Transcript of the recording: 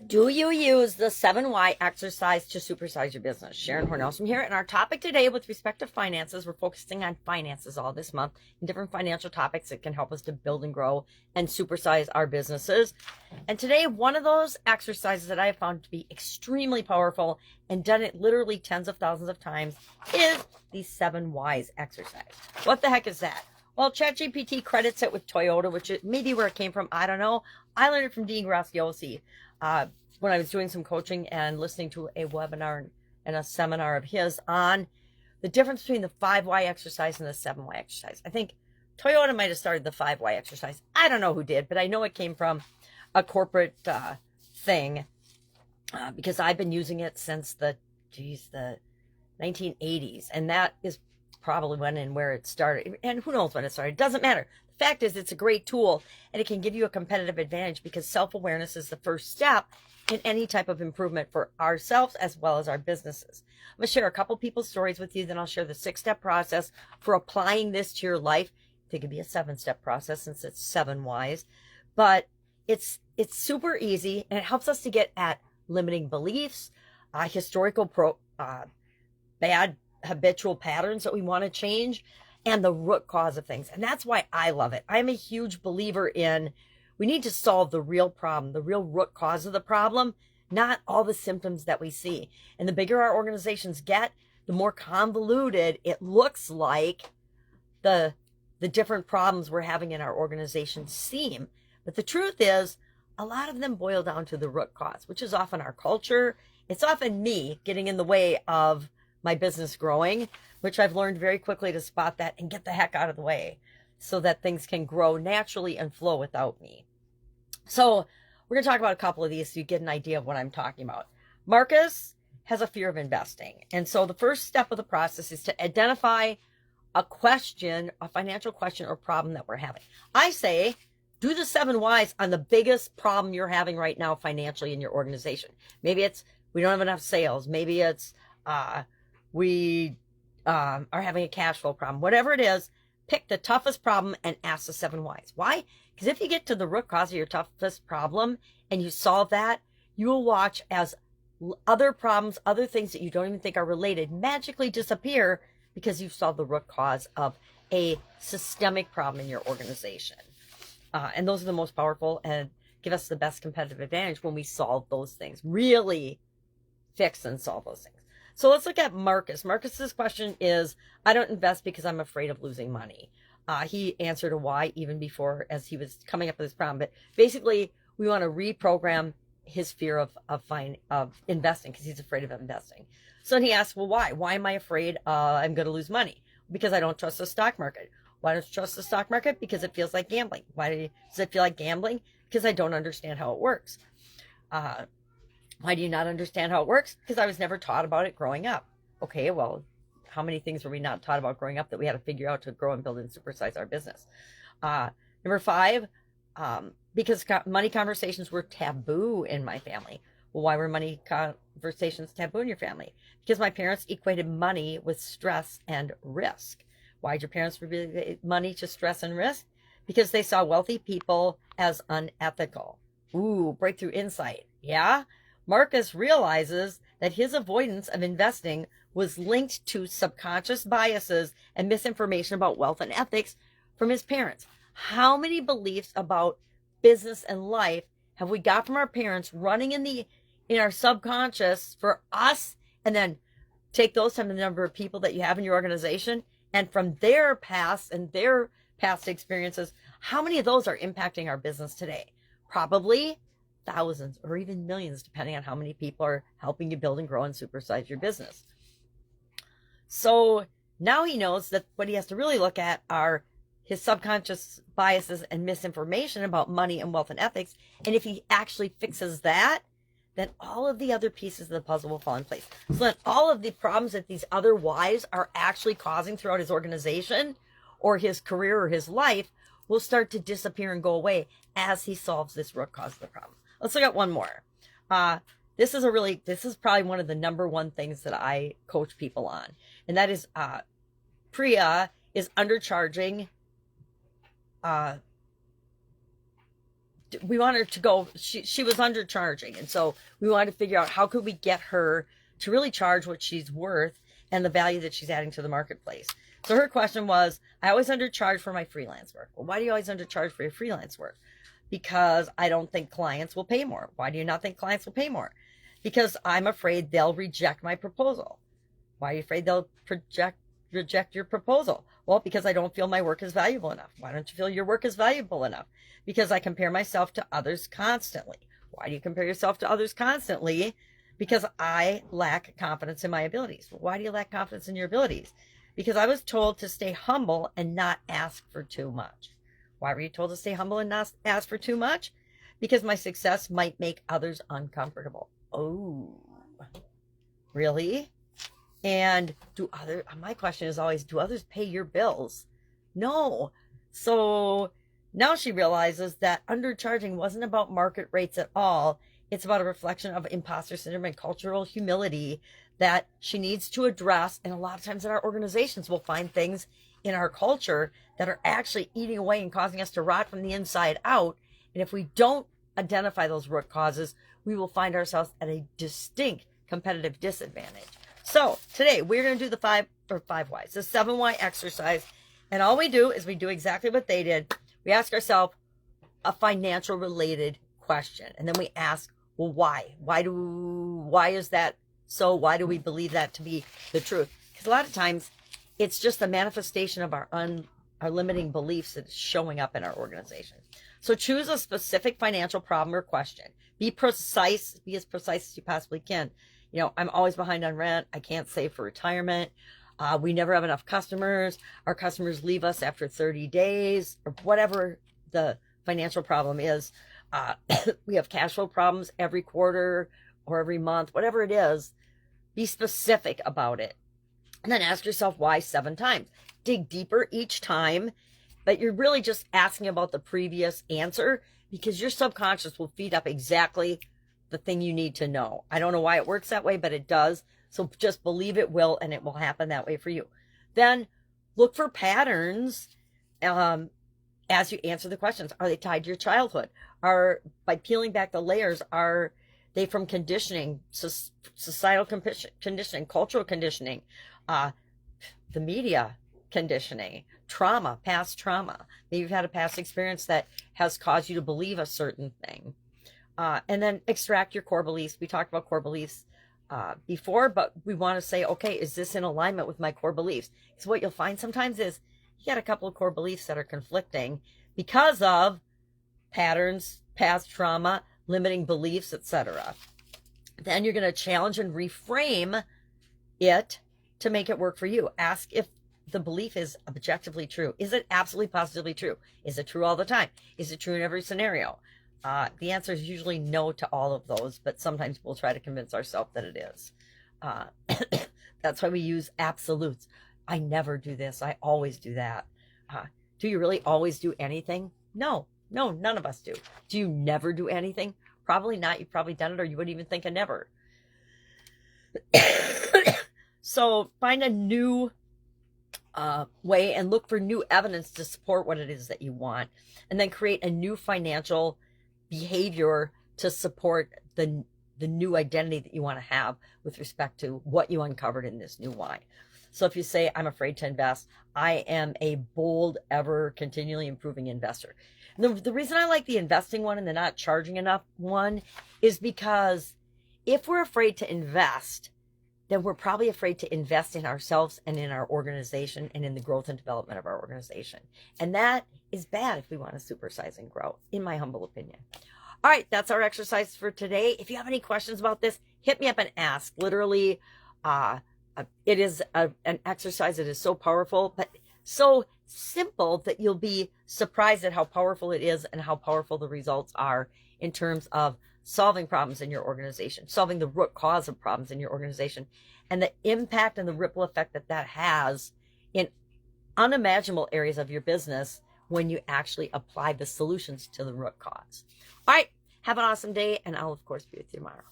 Do you use the 7Y exercise to supersize your business? Sharon Horne-Ellstrom here. And our topic today with respect to finances, we're focusing on finances all this month and different financial topics that can help us to build and grow and supersize our businesses. And today, one of those exercises that I have found to be extremely powerful and done it literally tens of thousands of times is the 7Ys exercise. What the heck is that? Well, ChatGPT credits it with Toyota, which it may be where it came from. I don't know. I learned it from Dean Graziosi when I was doing some coaching and listening to a webinar and a seminar of his on the difference between the 5Y exercise and the 7Y exercise. I think Toyota might have started the 5Y exercise. I don't know who did, but I know it came from a corporate thing because I've been using it since the 1980s, and that is probably when and where it started, and who knows when it started. It doesn't matter. The fact is, it's a great tool, and it can give you a competitive advantage because self-awareness is the first step in any type of improvement for ourselves as well as our businesses. I'm going to share a couple people's stories with you, then I'll share the 6-step process for applying this to your life. I think it'd be a 7-step process since it's 7 Ys, but it's super easy, and it helps us to get at limiting beliefs, historical bad habitual patterns that we want to change, and the root cause of things. And that's why I love it. I'm a huge believer in we need to solve the real problem, the real root cause of the problem, not all the symptoms that we see. And the bigger our organizations get, the more convoluted it looks like the different problems we're having in our organization seem. But the truth is, a lot of them boil down to the root cause, which is often our culture. It's often me getting in the way of my business growing, which I've learned very quickly to spot that and get the heck out of the way so that things can grow naturally and flow without me. So we're going to talk about a couple of these so you get an idea of what I'm talking about. Marcus has a fear of investing. And so the first step of the process is to identify a question, a financial question or problem that we're having. I say, do the 7 Ys on the biggest problem you're having right now financially in your organization. Maybe it's we don't have enough sales. Maybe it's we are having a cash flow problem. Whatever it is, pick the toughest problem and ask the 7 Ys. Why? Because if you get to the root cause of your toughest problem and you solve that, you will watch as other problems, other things that you don't even think are related, magically disappear because you've solved the root cause of a systemic problem in your organization. And those are the most powerful and give us the best competitive advantage when we solve those things, really fix and solve those things. So let's look at Marcus. Marcus's question is, I don't invest because I'm afraid of losing money. He answered a why even before as he was coming up with this problem. But basically, we want to reprogram his fear of investing because he's afraid of investing. So he asked, well, why? Why am I afraid I'm going to lose money? Because I don't trust the stock market. Why don't you trust the stock market? Because it feels like gambling. Why does it feel like gambling? Because I don't understand how it works. Why do you not understand how it works? Because I was never taught about it growing up. Okay, well, how many things were we not taught about growing up that we had to figure out to grow and build and supersize our business? Number 5, because money conversations were taboo in my family. Well, why were money conversations taboo in your family? Because my parents equated money with stress and risk. Why did your parents relate money to stress and risk? Because they saw wealthy people as unethical. Ooh, breakthrough insight. Yeah? Marcus realizes that his avoidance of investing was linked to subconscious biases and misinformation about wealth and ethics from his parents. How many beliefs about business and life have we got from our parents running in our subconscious for us, and then take those times the number of people that you have in your organization, and from their past and their past experiences, how many of those are impacting our business today? Probably thousands or even millions, depending on how many people are helping you build and grow and supersize your business. So now he knows that what he has to really look at are his subconscious biases and misinformation about money and wealth and ethics. And if he actually fixes that, then all of the other pieces of the puzzle will fall in place. So then all of the problems that these other whys are actually causing throughout his organization or his career or his life will start to disappear and go away as he solves this root cause of the problem. Let's look at one more. This is probably one of the number one things that I coach people on. And that is Priya is undercharging we want her to go, she was undercharging. And so we wanted to figure out how could we get her to really charge what she's worth and the value that she's adding to the marketplace. So her question was, I always undercharge for my freelance work. Well, why do you always undercharge for your freelance work? Because I don't think clients will pay more. Why do you not think clients will pay more? Because I'm afraid they'll reject my proposal. Why are you afraid they'll reject your proposal? Well, because I don't feel my work is valuable enough. Why don't you feel your work is valuable enough? Because I compare myself to others constantly. Why do you compare yourself to others constantly? Because I lack confidence in my abilities. Why do you lack confidence in your abilities? Because I was told to stay humble and not ask for too much. Why were you told to stay humble and not ask for too much? Because my success might make others uncomfortable. Oh, really? And my question is always, do others pay your bills? No. So now she realizes that undercharging wasn't about market rates at all. It's about a reflection of imposter syndrome and cultural humility that she needs to address. And a lot of times in our organizations, we'll find things in our culture that are actually eating away and causing us to rot from the inside out. And if we don't identify those root causes, we will find ourselves at a distinct competitive disadvantage. So today we're going to do the 5 whys, the 7 why exercise. And all we do is we do exactly what they did. We ask ourselves a financial related question. And then we ask, well, why? Why is that so? Why do we believe that to be the truth? Because a lot of times it's just a manifestation of our limiting beliefs that's showing up in our organization. So choose a specific financial problem or question. Be precise, be as precise as you possibly can. You know, I'm always behind on rent. I can't save for retirement. We never have enough customers. Our customers leave us after 30 days, or whatever the financial problem is. We have cash flow problems every quarter or every month, whatever it is. Be specific about it. And then ask yourself why 7 times. Dig deeper each time, but you're really just asking about the previous answer because your subconscious will feed up exactly the thing you need to know. I don't know why it works that way, but it does. So just believe it will, and it will happen that way for you. Then look for patterns as you answer the questions. Are they tied to your childhood? By peeling back the layers, are they from conditioning, societal conditioning, cultural conditioning, the media conditioning, trauma, past trauma? Maybe you've had a past experience that has caused you to believe a certain thing. And then extract your core beliefs. We talked about core beliefs before, but we want to say, okay, is this in alignment with my core beliefs? So what you'll find sometimes is you got a couple of core beliefs that are conflicting because of patterns, past trauma, limiting beliefs, etc. Then you're going to challenge and reframe it to make it work for you. Ask if the belief is objectively true. Is it absolutely positively true? Is it true all the time? Is it true in every scenario? The answer is usually no to all of those, but sometimes we'll try to convince ourselves that it is. That's why we use absolutes. I never do this. I always do that. Do you really always do anything? No, none of us do. Do you never do anything? Probably not. You've probably done it, or you wouldn't even think of never. So find a new way and look for new evidence to support what it is that you want, and then create a new financial behavior to support the new identity that you want to have with respect to what you uncovered in this new why. So if you say, I'm afraid to invest, I am a bold, ever continually improving investor. And the reason I like the investing one and the not charging enough one is because if we're afraid to invest, then we're probably afraid to invest in ourselves and in our organization and in the growth and development of our organization. And that is bad if we want to supersize and grow, in my humble opinion. All right, that's our exercise for today. If you have any questions about this, hit me up and ask. Literally, it is an exercise that is so powerful, but so simple that you'll be surprised at how powerful it is and how powerful the results are in terms of solving problems in your organization, solving the root cause of problems in your organization, and the impact and the ripple effect that that has in unimaginable areas of your business when you actually apply the solutions to the root cause. All right, have an awesome day, and I'll, of course, be with you tomorrow.